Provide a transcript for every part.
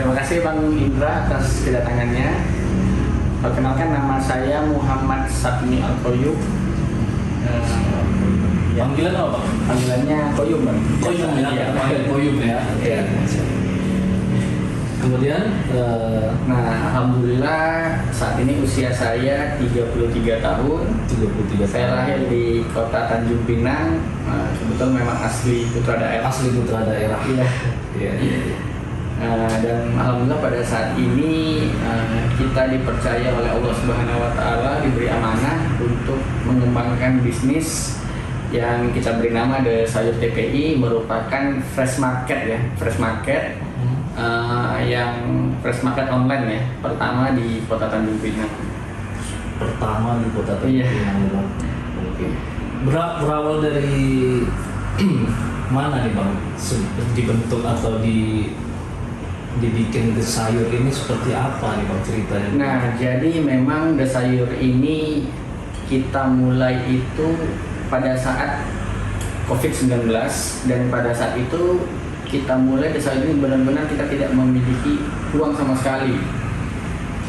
Terima kasih Bang Indra atas kedatangannya. Perkenalkan, nama saya Muhammad Sapni Al-Qoyum. Panggilan apa Pak? Panggilannya Qoyum Bang. Qoyum ya, panggil Qoyum ya. Oke. Kemudian, Nah, alhamdulillah saat ini usia saya 33 tahun. 33 Saya lahir di kota Tanjung Pinang. Kebetulan memang asli putra daerah. asli putra daerah. Iya. Iya. Dan alhamdulillah pada saat ini kita dipercaya oleh Allah Subhanahu Wa Taala, diberi amanah untuk mengembangkan bisnis yang kita beri nama The Sayur TPI, merupakan fresh market ya, fresh market yang fresh market online ya, pertama di Kota Tanjung Pinang. Pertama di kota Tanjung Iya. Pinang. Oke. Berawal dari mana nih Bang? Dibentuk atau dibikin The Sayur ini seperti apa nih Bang ceritanya? Nah, jadi memang The Sayur ini kita mulai itu pada saat COVID-19, dan pada saat itu kita mulai The Sayur ini benar-benar kita tidak memiliki uang sama sekali.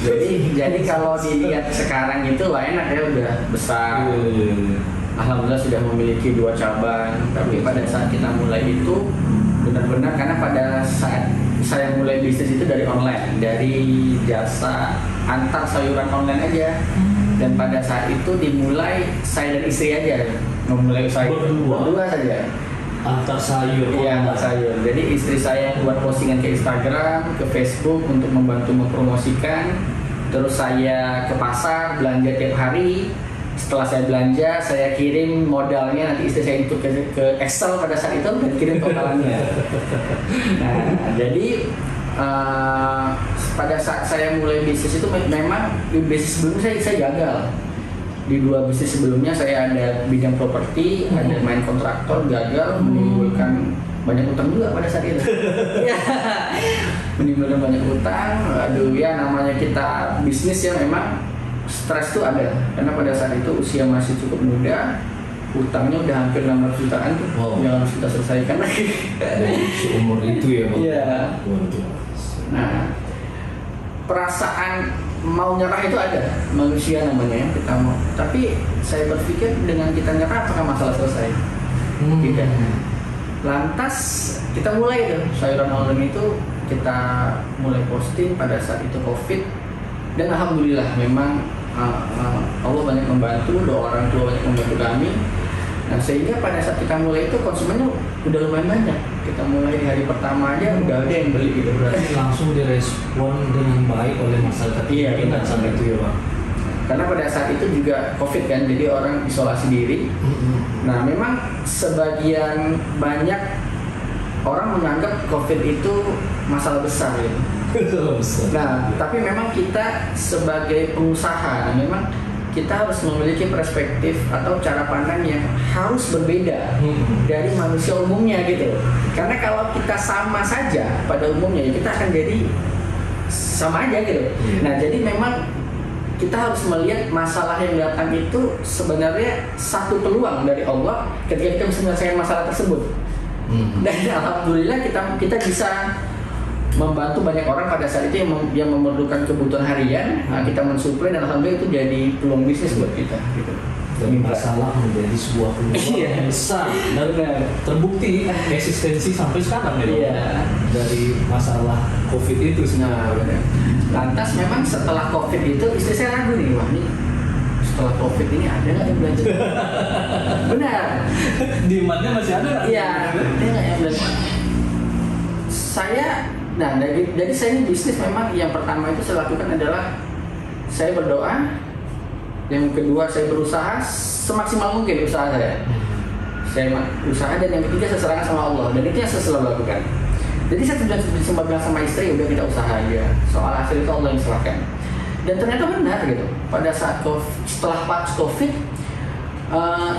Jadi kalau dilihat sekarang itu wah enak ya, udah besar. Alhamdulillah sudah memiliki 2 cabang. Tapi pada saat kita mulai itu benar-benar, karena pada saat saya mulai bisnis itu dari online, dari jasa antar sayuran online aja. Dan pada saat itu dimulai saya dan istri aja memulai usaha itu. Berdua saja. Antar sayur. Iya, antar sayur. Jadi istri saya buat postingan ke Instagram, ke Facebook untuk membantu mempromosikan. Terus saya ke pasar belanja tiap hari. Setelah saya belanja, saya kirim modalnya, nanti istri saya input ke Excel pada saat itu dan kirim totalannya. Nah, jadi pada saat saya mulai bisnis itu memang di bisnis sebelumnya saya gagal. Di 2 bisnis sebelumnya saya ada bidang properti, ada main kontraktor, gagal, menimbulkan banyak utang juga pada saat itu. Menimbulkan banyak utang. Aduh ya, namanya kita bisnis ya memang stres tuh ada, karena pada saat itu usia masih cukup muda, utangnya udah hampir 600 jutaan tuh, yang harus kita selesaikan lagi. Dari seumur itu ya Bang? Iya. Nah, perasaan mau nyerah itu ada, manusia namanya ya, kita mau. Tapi saya berpikir dengan kita nyerah apakah masalah selesai? Tidak. Lantas kita mulai tuh sayuran online itu kita mulai posting pada saat itu COVID, dan alhamdulillah memang Allah banyak membantu, doa orang tua banyak membantu kami. Nah, sehingga pada saat kita mulai itu konsumennya udah lumayan banyak. Kita mulai di hari pertama aja udah ada yang beli gitu. Berarti langsung direspon dengan baik oleh masyarakat. Iya, benar. Sampai itu ya Bang. Karena pada saat itu juga COVID kan, jadi orang isolasi diri. Nah, memang sebagian banyak orang menganggap COVID itu masalah besar gitu. Nah, tapi memang kita sebagai pengusaha, memang kita harus memiliki perspektif atau cara pandang yang harus berbeda dari manusia umumnya gitu. Karena kalau kita sama saja pada umumnya, ya kita akan jadi sama aja gitu. Nah, jadi memang kita harus melihat masalah yang datang itu sebenarnya satu peluang dari Allah ketika kita bisa menyelesaikan masalah tersebut. Dan alhamdulillah kita bisa membantu banyak orang pada saat itu yang memerlukan kebutuhan harian. Nah, kita mensuplai, dan alhamdulillah itu jadi peluang bisnis buat kita gitu. Dari masalah menjadi sebuah peluang yang besar dan terbukti eksistensi sampai sekarang ya. Iya. Dari masalah COVID itu sebenarnya. Lantas memang setelah COVID itu istri saya ragu nih, wah nih setelah COVID ini ada nggak yang belanja? Benar. Demandnya masih ada nggak? Iya, ada nggak yang belanja? Jadi saya ini bisnis memang yang pertama itu saya lakukan adalah saya berdoa, yang kedua saya berusaha semaksimal mungkin usaha saya. Saya usaha, dan yang ketiga saya serahkan sama Allah, dan itu yang saya selalu lakukan. Jadi saya sempat bilang sama istri, udah kita usaha aja. Soal hasil itu Allah yang serahkan. Dan ternyata benar gitu. Pada saat setelah pas COVID,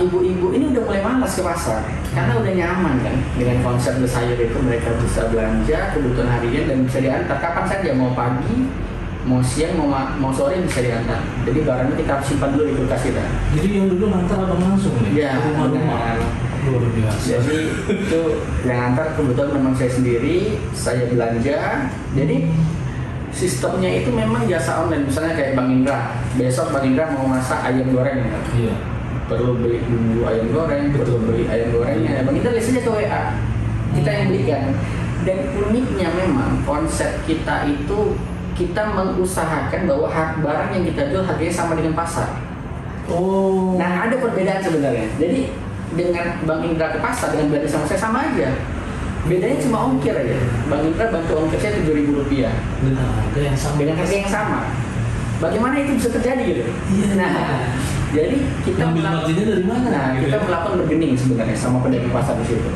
ibu-ibu ini udah mulai malas ke pasar karena udah nyaman kan dengan konsep The Sayur itu. Mereka bisa belanja kebutuhan harian dan bisa diantar kapan saja, mau pagi, mau siang, mau sore bisa diantar. Jadi barangnya kita harus simpan dulu di kulkas kita. Jadi yang dulu ngantar abang langsung nih? Iya, rumah-rumah. Luar biasa. Jadi itu yang antar kebetulan memang saya sendiri, saya belanja. Jadi sistemnya itu memang jasa online. Misalnya kayak Bang Indra, besok Bang Indra mau masak ayam goreng ya. Iya. Perlu beli bumbu ayam goreng, perlu beli ayam gorengnya. Bang Indra lihatnya ke WA, kita yang belikan. Dan uniknya memang konsep kita itu kita mengusahakan bahwa barang yang kita jual harganya sama dengan pasar. Oh. Nah ada perbedaan sebenarnya. Jadi dengan Bang Indra ke pasar dengan belanja sama saya sama aja. Bedanya cuma ongkir aja. Bang Indra bantu ongkir saya Rp7.000 Dengan harga yang sama. dengan harga yang sama. Bagaimana itu bisa terjadi gitu? Iya. Nah, jadi kita ambil marginnya dari mana? Nah, gitu kita ya? melakukan bargaining sebenarnya sama pedagang pasar di situ.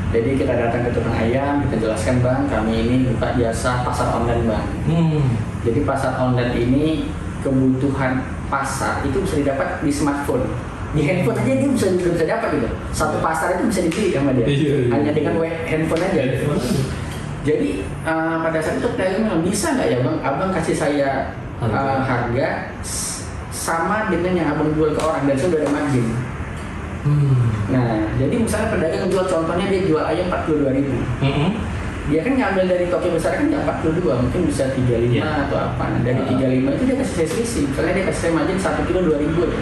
Jadi kita datang ke tukang ayam, kita jelaskan Bang, kami ini buka jasa pasar online Bang. Jadi pasar online ini kebutuhan pasar itu bisa didapat di smartphone. Di handphone aja dia bisa dapat gitu. Satu pasar itu bisa dibeli sama dia. Iya. Hanya dengan handphone aja. Jadi pada saat itu pedagang bilang, bisa nggak ya Bang, Abang kasih saya harga sama dengan yang Abang jual ke orang dan saya udah ada margin. Nah, jadi misalnya pedagang jual, contohnya dia jual ayam 42.000. Dia kan ngambil dari toko besar kan nggak 42, mungkin bisa 35 atau apa. Nah, dari 35 itu dia kasih saya selisih. Misalnya dia kasih saya margin 1 kilo 2.000 ya.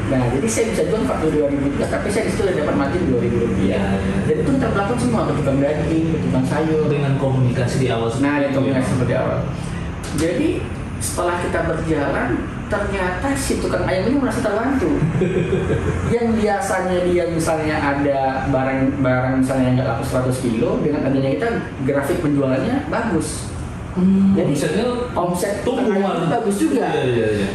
Nah, jadi saya bisa jual 42.000 juga, tapi saya disitu udah dapat margin Rp2.000. Dan itu kita lakukan semua ke tukang daging, ke tukang sayur. Dengan komunikasi di awal. Nah, ada komunikasi seperti awal. Jadi setelah kita berjalan, ternyata si tukang ayam ini merasa terbantu. Yang biasanya dia misalnya ada barang misalnya yang nggak laku 100 kilo, dengan adanya kita grafik penjualannya bagus. Jadi omset tumbuh itu bagus juga. Iya.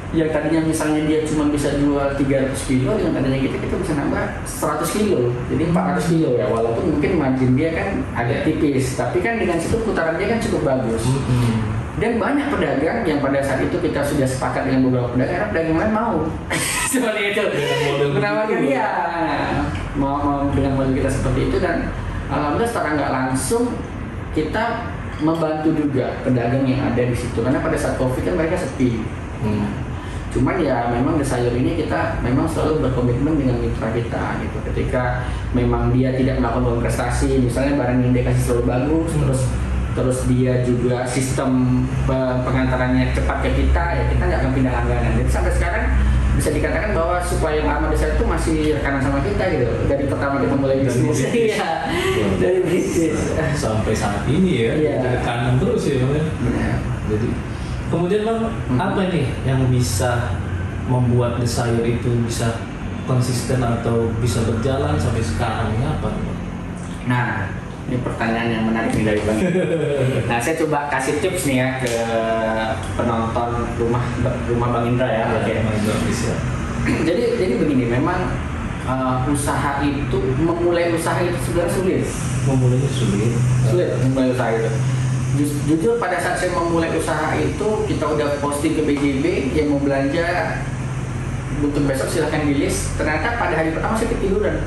Yang tadinya misalnya dia cuma bisa jual 300 kilo, dengan adanya kita bisa nambah 100 kilo, jadi 400 kilo ya. Walaupun mungkin margin dia kan agak tipis, tapi kan dengan situ putaran dia kan cukup bagus. Dan banyak pedagang yang pada saat itu kita sudah sepakat dengan beberapa pedagang lain mau seperti itu. Menawarkan dia mau dengan model kita seperti itu, dan alhamdulillah secara nggak langsung kita membantu juga pedagang yang ada di situ, karena pada saat COVID kan mereka sepi. Cuman ya memang The Sayur ini kita memang selalu berkomitmen dengan mitra kita gitu. Ketika memang dia tidak melakukan prestasi, misalnya barang yang dia kasih selalu bagus, terus dia juga sistem pengantarannya cepat ke kita, ya kita nggak akan pindah langganan. Jadi sampai sekarang bisa dikatakan bahwa supaya yang lama The Sayur itu masih rekanan sama kita gitu. Dari pertama kita mulai bisnis, iya, dari bisnis sampai saat ini ya, rekanan terus ya. Jadi kemudian Bang, apa nih yang bisa membuat The Sayur itu bisa konsisten atau bisa berjalan sampai sekarang? Apa? Nah, ini pertanyaan yang menarik nih dari Bang. Nah, saya coba kasih tips nih ya ke penonton rumah Bang Indra ya. Jadi begini, memang usaha itu, memulai usaha itu sebenarnya sulit. Memulai usaha itu. Jujur pada saat saya memulai usaha itu, kita udah posting ke BJB, yang mau belanja untuk besok silahkan di list. Ternyata pada hari pertama saya ketiduran.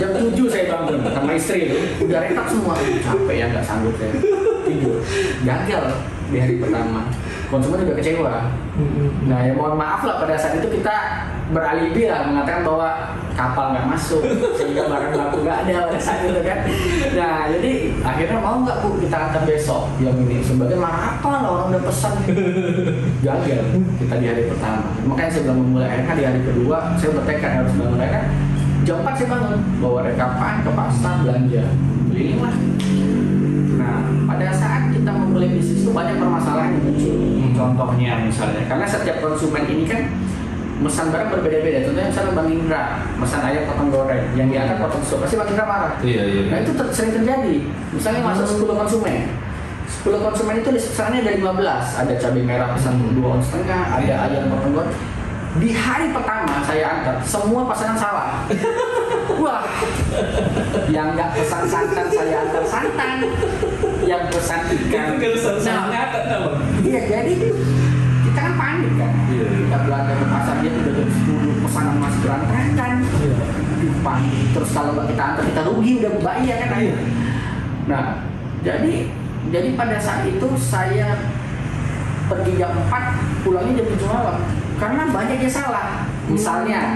Jam 7 saya bangun sama istri itu, udah rekap semua. Capek ya, nggak sanggup saya tidur. Gagal di hari pertama. Konsumen udah kecewa. Nah ya mohon maaf lah, pada saat itu kita beralibi lah mengatakan bahwa kapal nggak masuk sehingga barang laku nggak ada pada saat itu kan. Nah jadi akhirnya mau nggak Bu kita antar besok yang ini, sebagai marah apa lah orang udah pesan. Gagal kita di hari pertama. Makanya saya belum memulai akhirnya di hari kedua saya bertekad harus bangun kan. Jam 4 saya bangun, bawa rekapan ke pasar belanja, beli lah. Nah, pada saat kita memulai bisnis itu banyak permasalahan yang muncul. Contohnya misalnya, karena setiap konsumen ini kan mesan barang berbeda-beda. Contohnya misalnya Bang Indra, mesan ayam potong goreng, yang diangkat potong sup, pasti Bang Indra marah. Iya. Nah itu sering terjadi. Misalnya masuk 10 konsumen. 10 konsumen itu list pesanannya ada 15. Ada cabai merah pesan 2,5 ons, ada ayam potong goreng. Di hari pertama saya antar, semua pesanan salah. Wah, yang nggak pesan santan saya antar santan, yang pesan ikan. Itu kan sangat apa? Iya, jadi kita kan panik kan. Iya. Kita belanja ke pasar dia udah jam 10 pesanan masih berantakan. Iya. Panik. Terus kalau nggak kita antar kita rugi udah bayar kan. Iya. Nah, jadi pada saat itu saya pergi jam 4, pulangnya jam 7 malam. Karena banyak yang salah. Misalnya,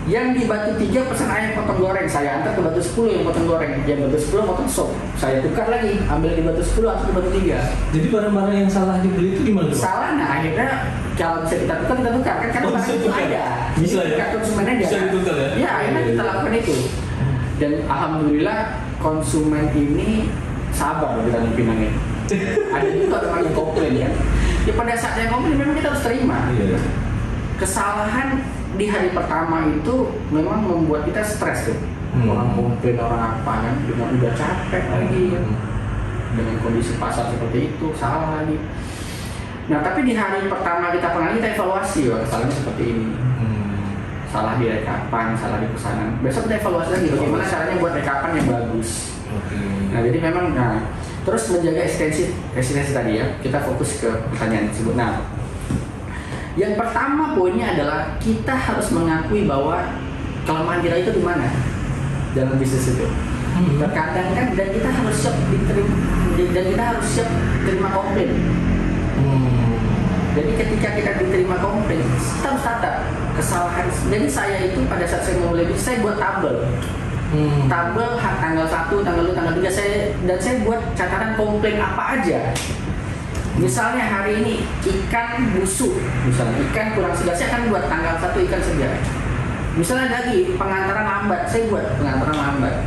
yang di Batu 3 pesan ayam potong goreng, saya antar ke Batu 10 yang potong goreng. Yang Batu 10 potong sop, saya tukar lagi, ambil di Batu 10 atau di Batu 3. Jadi barang-barang yang salah dibeli itu gimana tuh? Salah, nah akhirnya kalau bisa kita tukar kan karena Oh, barang bisa itu tukar. ada. Bisa Jadi, ya? kita konsumen aja. Bisa ditukar ya? Ya, akhirnya kita lakukan itu. Dan alhamdulillah konsumen ini sabar loh kita ngepinangnya. Ada juga orang yang komplain ya. Ya pada saat yang komplain memang kita harus terima. Iya. Kesalahan di hari pertama itu memang membuat kita stres tuh. Orang komplain, orang apa kan, dengan udah capek lagi kan. Dengan kondisi pasar seperti itu, salah lagi. Nah tapi di hari pertama kita pernah kita evaluasi, wah kesalahannya seperti ini. Salah di rekapan, salah di pesanan. Besok kita evaluasi lagi bagaimana caranya buat rekapan yang bagus. Nah jadi memang, terus menjaga eksistensi tadi ya, kita fokus ke pertanyaan tersebut. Nah, yang pertama poinnya adalah kita harus mengakui bahwa kelemahan kita itu di mana dalam bisnis itu. Terkadang kan dan kita harus siap terima komplain. Jadi ketika kita diterima komplain, kita harus catat kesalahan. Jadi saya itu pada saat saya memulai bisnis, saya buat tabel. Tabel tanggal 1, tanggal 2, tanggal 3 saya buat catatan komplain apa aja. Misalnya hari ini ikan busuk, misalnya ikan kurang segar, saya akan buat tanggal 1 ikan segar. Misalnya lagi pengantaran lambat, saya buat pengantaran lambat.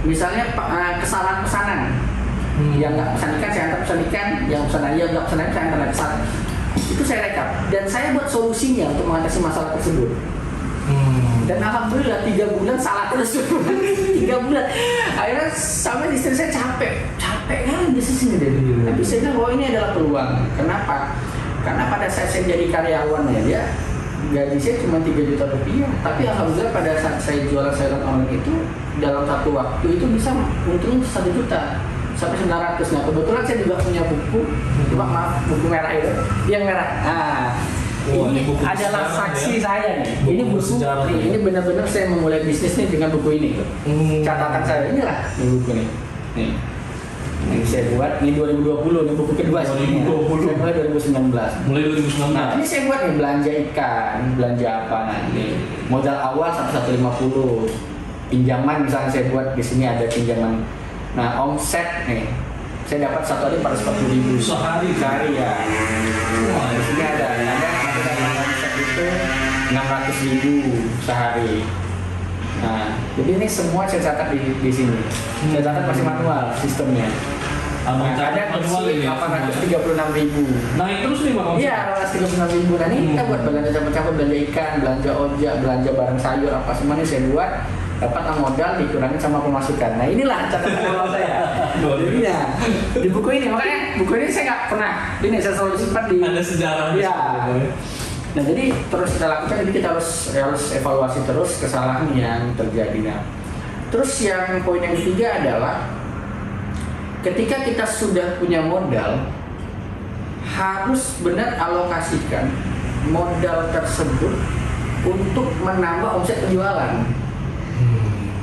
Misalnya kesalahan pesanan, yang nggak pesan ikan saya antar pesan ikan, yang pesan ayam nggak pesan ayam saya antar pesan. Itu saya rekap dan saya buat solusinya untuk mengatasi masalah tersebut. Dan alhamdulillah 3 bulan salah terus. 3 bulan akhirnya sampai istri saya capek kan bisnis ini deh. Tapi saya bilang bahwa ini adalah peluang. Kenapa? Karena pada saat saya jadi karyawan ya gaji saya cuma 3 juta rupiah. Tapi alhamdulillah pada saat saya jualan sayuran online itu dalam satu waktu itu bisa untungnya 1 juta sampai 900. Nah kebetulan saya juga punya buku, maaf buku merah itu, yang merah. Nah, ini adalah saksi saya nih. Ini buku, ini benar-benar saya memulai bisnis nih dengan buku ini. Catatan saya inilah buku ini. Nih, ini saya buat. Ini 2020, ini buku kedua. 2020. Saya mulai 2019. Mulai 2019. Nah, ini saya buat nih belanja ikan, belanja apa nanti. Modal awal 150. Pinjaman misalnya saya buat di sini ada pinjaman. Nah, omset nih. Saya dapat satu hari 440.000 sehari ya. Nah, di sini ada omset itu 600.000 sehari. Nah, jadi ini semua saya catat di sini. Saya catat masih manual sistemnya. Nah, ada manual ini 836.000. Naik terus nih Bang. Iya, 836.000. Nah, ini kita buat belanja campur-campur, belanja ikan, belanja ojek, belanja barang sayur apa semuanya saya buat. Dapat modal dikurangin sama pemasukan. Nah inilah catatan awal saya. Jadi di buku ini, makanya buku ini saya nggak pernah. Ini saya selalu simpan di. Ada sejarahnya. Ya. Nah jadi terus kita lakukan, jadi kita harus evaluasi terus kesalahan yang terjadi. Nah, terus yang poin yang ketiga adalah ketika kita sudah punya modal, harus benar alokasikan modal tersebut untuk menambah omset penjualan.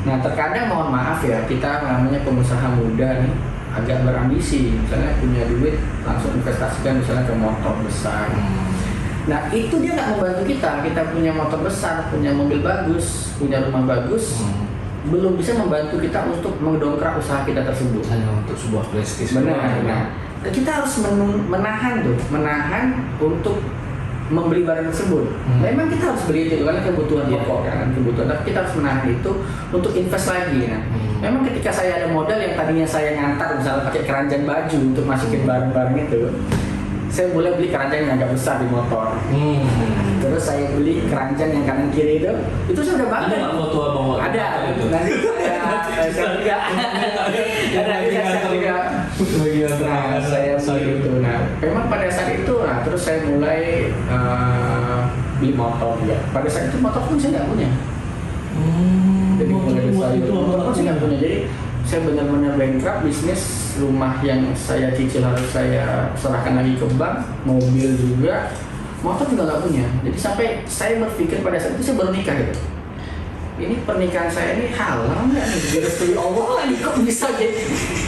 Nah terkadang mohon maaf ya, kita namanya pengusaha muda nih agak berambisi, misalnya punya duit langsung investasikan misalnya ke motor besar. Nah itu dia nggak membantu kita punya motor besar, punya mobil bagus, punya rumah bagus, belum bisa membantu kita untuk mendongkrak usaha kita tersebut. Hanya untuk sebuah prestis. Benar. Nah kita harus menahan untuk membeli barang tersebut. Memang kita harus beli itu karena kebutuhan pokok kan, kebutuhan. Tapi kita harus menahan itu untuk invest lagi. Nah, memang ketika saya ada modal yang tadinya saya ngantar misalnya pakai keranjang baju untuk masukin barang-barang itu, saya mulai beli keranjang yang agak besar di motor. Terus saya beli keranjang yang kanan kiri itu sudah bagus. Ada nggak foto abang? Ada. Nanti saya juga. Nah, saya beli itu. Nah, memang pada saat itu, terus saya mulai beli motor juga. Pada saat itu motor pun saya nggak punya. Jadi mulai dari sayur, itu motor sih nggak punya. Jadi saya benar-benar bankrupt, bisnis rumah yang saya cicil harus saya serahkan lagi ke bank, mobil juga, motor juga nggak punya. Jadi sampai saya berpikir pada saat itu saya baru nikah gitu. Ini pernikahan saya ini halal nggak nih? Direstui Allah lagi kok bisa jadi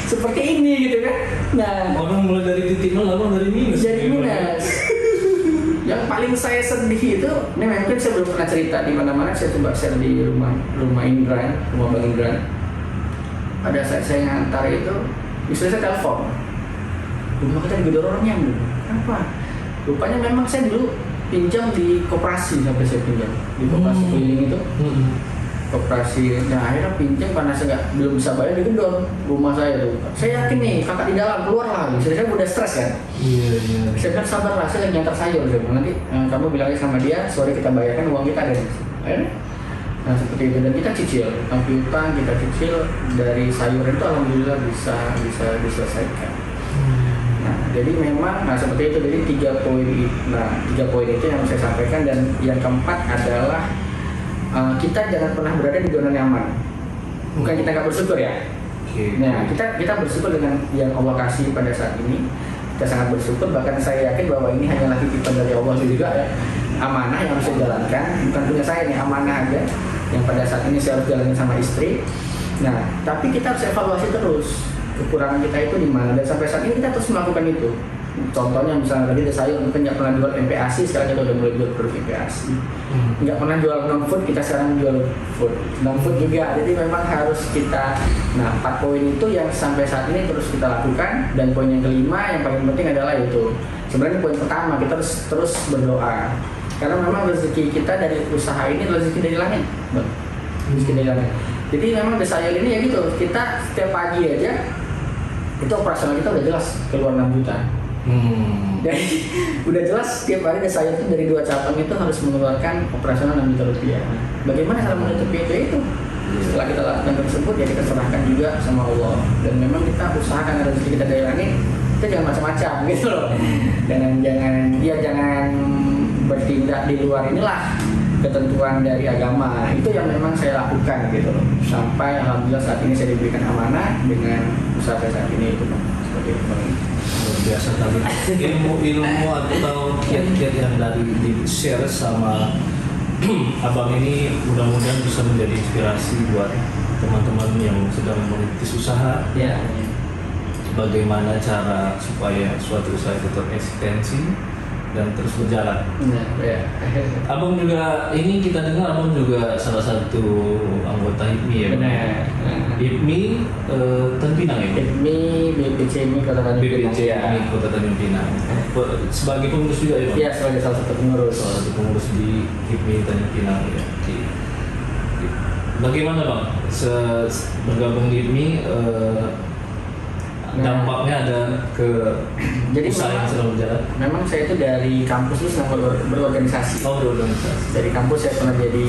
seperti ini gitu kan? Nah, orang mulai dari titik nol, abang dari minus. jadi minus. Yang paling saya sedih itu, ini mungkin saya belum pernah cerita di mana-mana. Saya coba share di rumah Indra, rumah Bang Indra. Pada saat saya ngantar itu, istri saya telepon. Rumah kita digedor orangnya, Bu. Kenapa? Rupanya memang saya dulu pinjam di koperasi, sampai saya pinjam di koperasi keliling itu. Koperasi, nah akhirnya pinjam karena saya belum bisa bayar, digedor rumah saya tuh. Saya yakin nih kakak di dalam, keluar lah. Saya udah stres kan. Iya. Saya bilang sabarlah, saya lagi nyantar sayur. Saya bilang nanti kamu bilangnya sama dia, sore kita bayarkan uang kita ada. Akhirnya, nah seperti itu, dan kita cicil, utang kita cicil dari sayur itu alhamdulillah bisa diselesaikan. Nah jadi memang, nah seperti itu, jadi 3 poin itu yang saya sampaikan. Dan yang keempat adalah kita jangan pernah berada di zona nyaman. Bukan kita nggak bersyukur ya. Nah kita bersyukur dengan yang Allah kasih pada saat ini. Kita sangat bersyukur, bahkan saya yakin bahwa ini hanyalah titipan dari Allah juga ya. Amanah yang harus saya jalankan, bukan punya saya nih, amanah aja yang pada saat ini saya harus jalanin sama istri. Nah tapi kita harus evaluasi terus kekurangan kita itu di mana, dan sampai saat ini kita terus melakukan itu. Contohnya misalnya tadi saya mungkin nggak pernah jual MPASI, sekarang kita udah mulai jual produk MPASI. Nggak pernah jual non-food, kita sekarang jual food, non-food juga. Jadi memang harus kita, nah 4 poin itu yang sampai saat ini terus kita lakukan. Dan poin yang kelima yang paling penting adalah itu, sebenarnya poin pertama kita harus terus berdoa, karena memang rezeki kita dari usaha ini rezeki dari langit, rezeki dari langit. Jadi memang desire ini ya gitu, kita setiap pagi aja itu operasional kita udah jelas keluar 6 juta. Jadi udah jelas setiap hari saya itu dari 2 cabang itu harus mengeluarkan operasional 6 juta rupiah. Bagaimana cara menutupi itu? Setelah kita lakukan tersebut ya kita serahkan juga sama Allah. Dan memang kita usahakan rezeki kita dari langit, kita jangan macam-macam gitu loh. Dan jangan bertindak di luar inilah ketentuan dari agama. Itu yang memang saya lakukan gitu loh. Sampai alhamdulillah saat ini saya diberikan amanah dengan usaha saya saat ini itu seperti itu. Luar biasa tadi ilmu atau kiat-kiat yang dari di share sama abang ini mudah-mudahan bisa menjadi inspirasi buat teman-teman yang sedang merintis usaha. Ya. Bagaimana cara supaya suatu usaha tetap eksistensi dan terus berjalan. Ya. Abang juga, ini kita dengar abang juga salah satu anggota HIPMI ya. Benar. HIPMI Tanjung Pinang ya. HIPMI, BPCMI Kota Tanjung Pinang. BPCMI Kota Tanjung Pinang. Sebagai pengurus juga ya. Iya, sebagai salah satu pengurus. Salah satu pengurus di HIPMI Tanjung Pinang ya. Bagaimana bang bergabung di HIPMI? Dampaknya ada ke jadi usaha yang sedang berjalan. Memang saya itu dari kampus itu sedang berorganisasi. Berorganisasi. Dari kampus saya pernah jadi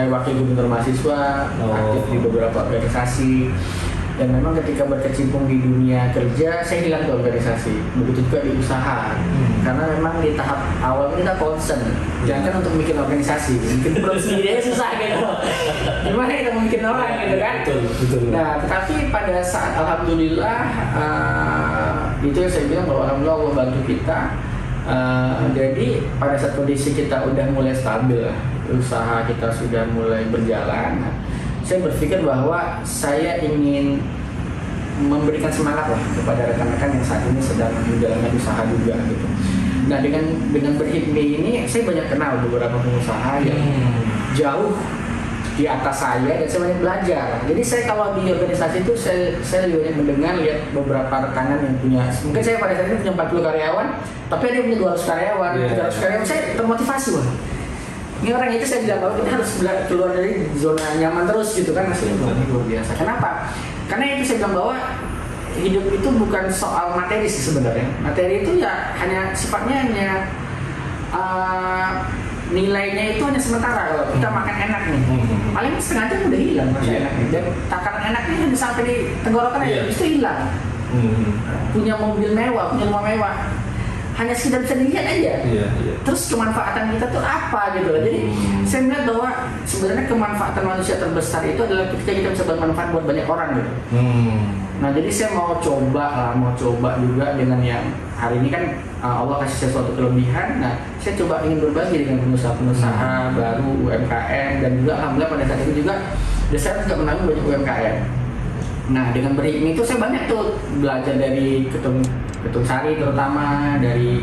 wakil gubernur mahasiswa, aktif di beberapa organisasi. Dan memang ketika berkecimpung di dunia kerja, saya hilang ke organisasi. Begitu juga di usaha. Karena memang di tahap awal kita concern, jangan untuk bikin organisasi, bikin produk sendiri aja susah gitu. Gimana kita mau bikin orang gitu kan? Betul. Nah, tetapi pada saat alhamdulillah itu yang saya bilang bahwa alhamdulillah Allah bantu kita. Jadi pada saat kondisi kita udah mulai stabil, usaha kita sudah mulai berjalan. Saya berpikir bahwa saya ingin memberikan semangat lah kepada rekan-rekan yang saat ini sedang menjalankan usaha juga gitu. Nah dengan berHIPMI ini saya banyak kenal beberapa pengusaha yang jauh di atas saya dan saya banyak belajar. Jadi saya kalau di organisasi itu saya lebih banyak mendengar, lihat beberapa rekanan yang punya, mungkin saya pada saat ini punya 40 karyawan, tapi ada yang punya 200 karyawan, 300 karyawan, saya termotivasi wah. Ini orang itu saya bilang bahwa kita harus keluar dari zona nyaman terus gitu kan, masih luar biasa. Kenapa? Karena itu saya bilang bahwa hidup itu bukan soal materi sih sebenarnya. Materi itu ya hanya sifatnya nilainya itu hanya sementara. Kalau kita makan enak nih, paling setengah jam udah hilang rasa enaknya. Dan takaran enaknya hanya sampai di tenggorokan aja, itu hilang. Punya mobil mewah, punya rumah mewah, hanya sekedar bisa dilihat aja. Iya. Terus kemanfaatan kita tuh apa gitu loh. Jadi saya melihat bahwa sebenarnya kemanfaatan manusia terbesar itu adalah ketika kita bisa bermanfaat buat banyak orang gitu. Nah jadi saya mau coba juga dengan yang hari ini kan Allah kasih sesuatu kelebihan. Nah saya coba ingin berbagi dengan pengusaha-pengusaha baru, UMKM, dan juga alhamdulillah pada saat itu juga saya juga menaungi banyak UMKM. Nah dengan berhikmi itu saya banyak tuh belajar dari Ketum Sari, terutama dari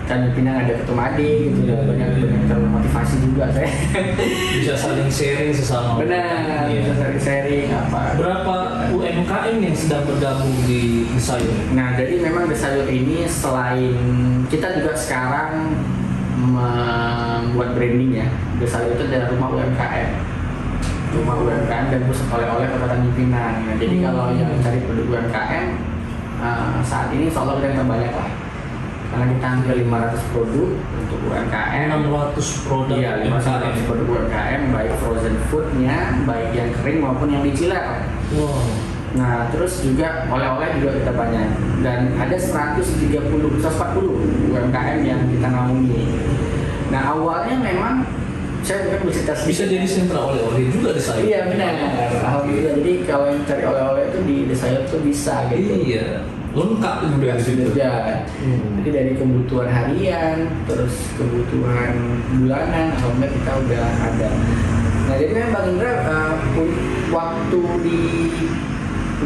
Tanjung Pinang ada Ketum Ade gitu, banyak termotivasi juga saya. Bisa saling sharing sesama. Benar, bisa saling sharing apa. Berapa UMKM yang sedang bergabung di Desayur? Nah jadi memang Desayur ini selain kita juga sekarang membuat branding ya, Desayur itu adalah rumah UMKM dan pusat oleh-oleh Kota Tanjung Pinang. Nah, jadi kalau yang cari produk UMKM saat ini insya Allah udah terbanyak lah, karena kita hampir 500 produk untuk UMKM. 600 produk. Iya, 500 produk UMKM, baik frozen foodnya, baik yang kering maupun yang diciler. Wow. Nah terus juga oleh-oleh juga kita banyak, dan ada 140 UMKM yang kita naungi. Nah awalnya memang saya bukan bercerita Bisa jadi sentra oleh-oleh juga Desayur. Iya benar. Alhamdulillah. Jadi kalau yang cari oleh-oleh itu di Desayur tuh bisa gitu. Iya. Lengkap itu dari situ. Ya. Jadi dari kebutuhan harian, terus kebutuhan bulanan, alhamdulillah kita udah ada. Nah jadi memang Bang Indra waktu di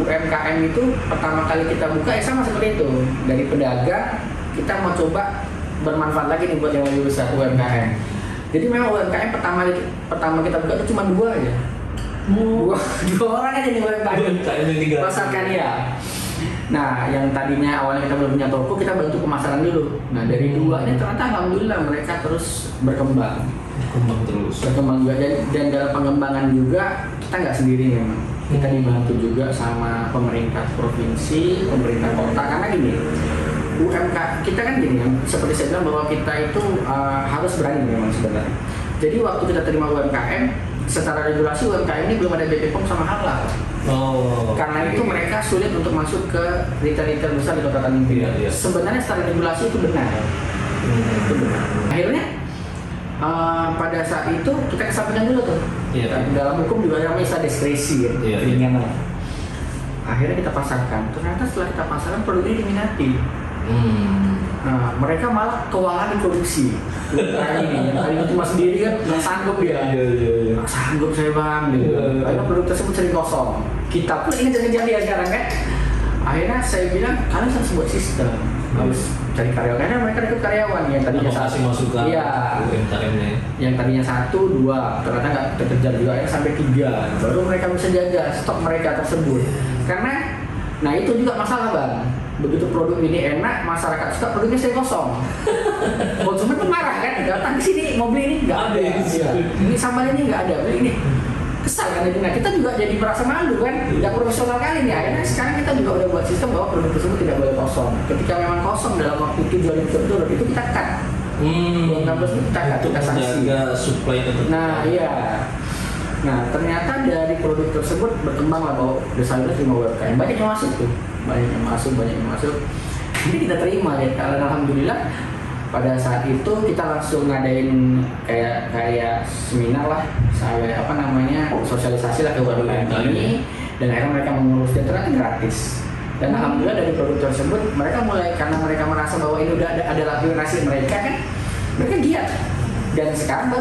UMKM itu pertama kali kita buka ya sama seperti itu, dari pedagang kita mau coba bermanfaat lagi nih buat yang lebih besar UMKM. Jadi memang UMKM pertama kita buka itu cuma 2 aja. Dua orang aja nih UMKM pasar karya. Nah yang tadinya awalnya kita belum punya toko, kita bantu pemasaran dulu. Nah dari 2 ini ternyata alhamdulillah mereka terus berkembang juga, dan dalam pengembangan juga kita nggak sendiri memang. Kita dibantu juga sama pemerintah provinsi, pemerintah kota, karena gini, kita kan gini, seperti saya bilang bahwa kita itu harus berani memang sebenarnya. Jadi waktu kita terima UMKM, secara regulasi UMKM ini belum ada BP POM sama halal. Karena itu mereka sulit untuk masuk ke retail-retail besar di Kota Tanjung Pinang. Sebenarnya secara regulasi itu benar. Itu benar. Akhirnya pada saat itu kita kesampingkan dulu tuh. Dalam hukum juga namanya istilah diskresi ya, ringan. Akhirnya kita pasarkan. Ternyata setelah kita pasarkan produk ini diminati. Nah, mereka malah kewalahan diproduksi. Yang tadi cuma sendiri kan nggak sanggup dia. Nggak sanggup saya bang. Karena produk tersebut sering kosong. Kita pun ingin ngejar dia sekarang kan. Akhirnya saya bilang kalian harus buat sistem, harus cari karyawan. Karena mereka ikut karyawan yang tadinya masukan. Iya. Yang tadinya 1, 2, ternyata nggak terkejar juga. Ya sampai 3. Baru mereka bisa jaga stok mereka tersebut. Karena, nah itu juga masalah bang. Begitu produk ini enak, masyarakat suka, produknya saya kosong. Konsumen tuh marah kan, datang ke sini mau beli ini nggak ada. Ini sambal ini nggak ada, beli ini. Kesal kan itu. Nah kita juga jadi merasa malu kan, nggak profesional kali nih. Akhirnya sekarang kita juga udah buat sistem bahwa produk tersebut tidak boleh kosong. Ketika memang kosong dalam waktu 7 hari berturut itu kita cut. Kita sanksi. Supply tetap. Nah iya. Nah ternyata dari produk tersebut berkembang lah bahwa Desayur terima UMKM. Banyak yang masuk tuh. Banyak yang masuk. Jadi kita terima ya. Alhamdulillah pada saat itu kita langsung ngadain kayak seminar lah, saya sosialisasi lah ke UMKM ini, dan akhirnya mereka mengurus dan ternyata gratis. Dan alhamdulillah dari produk tersebut mereka mulai, karena mereka merasa bahwa ini udah ada nasi mereka kan, mereka giat. Dan sekarang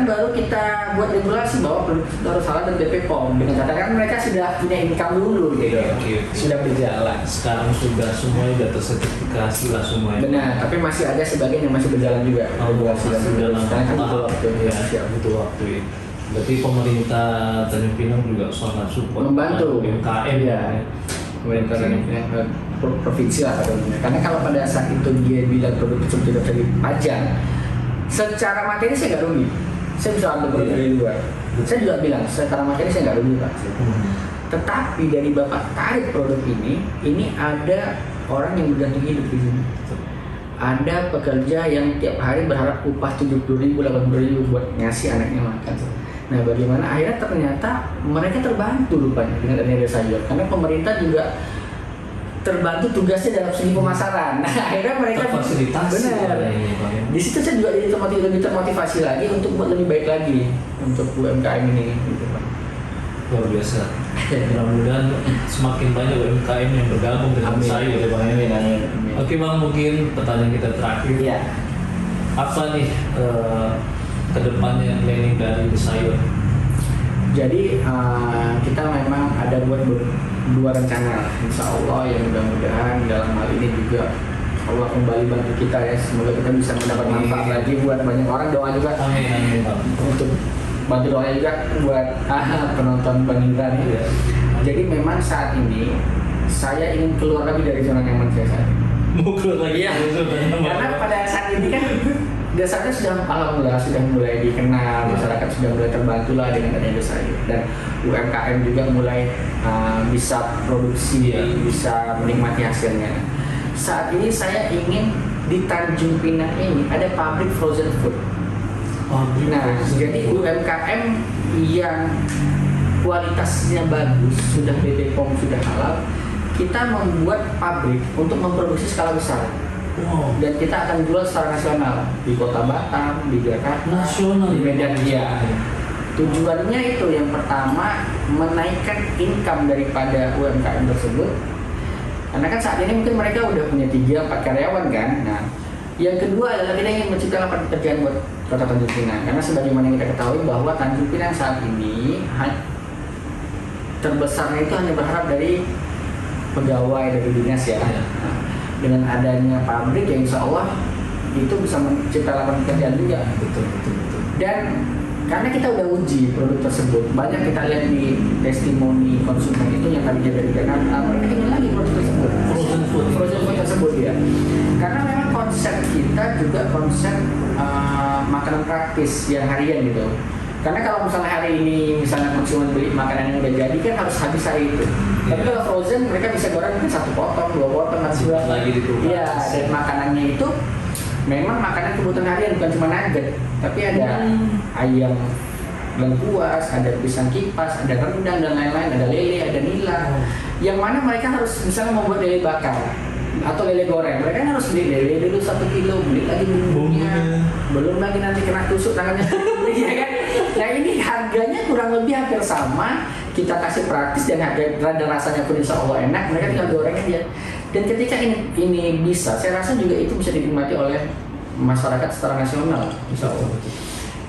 baru kita buat regulasi bahwa produk harus halal dan BP POM, dengan catatan mereka sudah punya income dulu gitu. Sudah berjalan. Sekarang sudah semuanya sudah tersertifikasi lah semuanya. Benar, tapi masih ada sebagian yang masih berjalan juga. Sekarang kan butuh waktu ya. Berarti pemerintah Tanjung Pinang juga sangat support membantu UMKM ya. Pemerintah Tanjung Pinang provinsi lah katanya. Karena kalau pada saat itu dia bilang produk tersebut tidak bisa dipajang, secara materi saya nggak rugi. Saya bisa ambil produk dari luar. Saya juga bilang secara materi saya nggak rugi Pak. Tetapi dari Bapak tarik produk ini ada orang yang bergantung hidup di sini. Ada pekerja yang tiap hari berharap upah 70.000, 80.000 buat ngasih anaknya makan. Nah bagaimana akhirnya ternyata mereka terbantu rupanya dengan adanya Desayur. Karena pemerintah juga terbantu tugasnya dalam segi pemasaran. Nah, akhirnya mereka terfasilitasi. benar. Di situ saya juga jadi lebih termotivasi lagi untuk buat lebih baik lagi untuk UMKM ini. Gitu, Pak. Luar biasa. Mudah-mudahan semakin banyak UMKM yang bergabung dengan sayur ya Bang. Amin. Oke Bang, mungkin pertanyaan kita terakhir. Iya. Apa nih kedepannya planning dari The Sayur? Jadi kita memang ada buat dua rencana, insya Allah yang mudah-mudahan dalam hal ini juga Allah kembali bantu kita ya, semoga kita bisa mendapat manfaat lagi buat banyak orang. Doa juga Amin. untuk bantu doa juga buat penonton Bang Indra nih. Ya. Jadi memang saat ini saya ingin keluar lagi dari zona nyaman saya saat ini. Mau keluar lagi ya? Karena pada saat ini kan dasarnya sudah alhamdulillah sudah mulai dikenal, masyarakat sudah mulai terbantu lah dengan adanya The Sayur, dan UMKM juga mulai bisa produksi, bisa menikmati hasilnya. Saat ini saya ingin di Tanjung Pinang ini ada pabrik frozen food. Nah, jadi UMKM yang kualitasnya bagus, sudah BPOM, sudah halal, kita membuat pabrik untuk memproduksi skala besar. Wow. Dan kita akan jual secara nasional di Kota Batam, di Jakarta, Nasional, di Medan. Ya. Tujuannya itu yang pertama menaikkan income daripada UMKM tersebut. Karena kan saat ini mungkin mereka udah punya 3-4 karyawan kan. Nah, yang kedua adalah kita ingin menciptakan lapangan pekerjaan buat Kota Tanjung Pinang. Karena sebagaimana yang kita ketahui bahwa Tanjung Pinang saat ini terbesarnya itu hanya berharap dari pegawai dari dinas ya. Nah, dengan adanya pabrik ya insya Allah itu bisa menciptakan lapangan pekerjaan juga. Betul. Dan karena kita udah uji produk tersebut, banyak kita lihat di testimoni konsumen itu yang tadinya dari Jakarta, mereka ingin lagi produk tersebut, frozen food tersebut ya. Karena memang konsep kita juga konsep makanan praktis yang harian gitu. Karena kalau misalnya hari ini misalnya konsumen beli makanan yang udah jadi kan harus habis hari itu. Tapi kalau frozen mereka bisa goreng mungkin 1 potong, 2 potong, masih lagi di kulkas. Iya, dan makanannya itu memang makanan kebutuhan harian, bukan cuma nugget, tapi ada ayam lengkuas, ada pisang kipas, ada rendang dan lain-lain, ada lele, ada nila. Yang mana mereka harus misalnya membuat lele bakar atau lele goreng, mereka harus beli lele dulu 1 kilo, beli lagi bumbunya, belum lagi nanti kena tusuk tangannya, ya kan? Nah ini harganya kurang lebih hampir sama, kita kasih praktis dan harga dan rasanya pun insya Allah enak, mereka tinggal goreng aja. Dan ketika ini bisa, saya rasa juga itu bisa dinikmati oleh masyarakat secara nasional, insya Allah.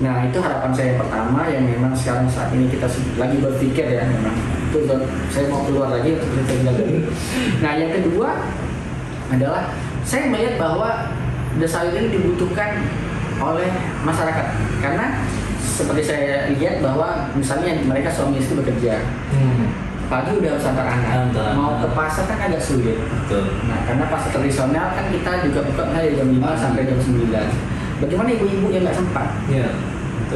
Nah itu harapan saya yang pertama yang memang sekarang saat ini kita lagi berpikir ya, memang itu saya mau keluar lagi untuk berpikir lagi. Nah yang kedua adalah saya melihat bahwa The Sayur ini dibutuhkan oleh masyarakat karena seperti saya lihat bahwa misalnya mereka suami istri bekerja, pagi udah harus antar anak, mau ke pasar kan agak sulit. Betul. Nah karena pasar tradisional kan kita juga buka dari jam 5 sampai jam 9. Bagaimana ibu-ibu yang nggak sempat? Iya.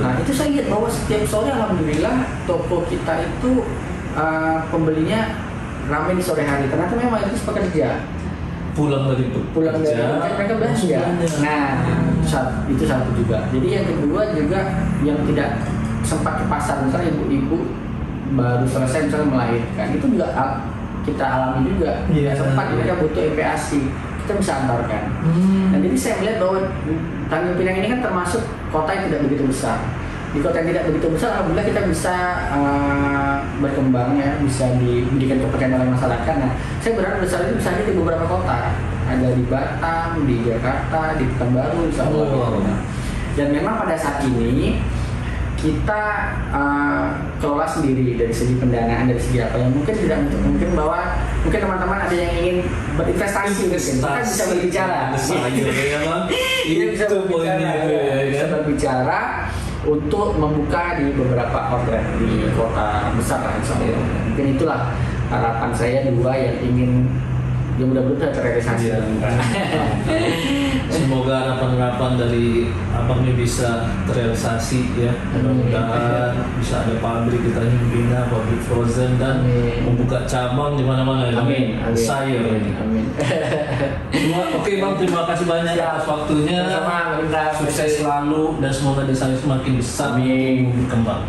Nah itu saya lihat bahwa setiap sore alhamdulillah toko kita itu pembelinya ramai di sore hari. Ternyata memang itu pekerja. Pulang dari kerja mereka belanja. Nah itu satu juga. Jadi yang kedua juga yang tidak sempat ke pasar, misalnya ibu-ibu baru selesai misalnya melahirkan, itu juga kita alami juga. Sempat mereka butuh MPASI, kita bisa antarkan. Nah jadi saya melihat bahwa Tanjung Pinang ini kan termasuk kota yang tidak begitu besar. Di kota yang tidak begitu besar, alhamdulillah kita bisa berkembang ya, bisa diberikan kepercayaan oleh masyarakat. Nah, saya berharap besar ini bisa ada di beberapa kota, ada di Batam, di Jakarta, di Pekanbaru, insya Allah. Dan memang pada saat ini kita kelola sendiri dari segi pendanaan, dari segi apa yang mungkin tidak mungkin bahwa mungkin teman-teman ada yang ingin berinvestasi mungkin kita bisa berbicara. Ini bisa berbicara untuk membuka di beberapa outlet di kota besar lah insya Allah. Mungkin itulah harapan saya dua yang ingin yang mudah-mudahan terrealisasi. Semoga harapan-harapan dari abangnya bisa terrealisasi ya. Mudah-mudahan bisa ada pabrik di Tanjung Pinang, pabrik frozen dan membuka cabang di mana-mana. Amin. Sayur ini. Amin. Oke Bang, terima kasih banyak atas waktunya. Sukses selalu dan semoga The Sayur semakin besar berkembang.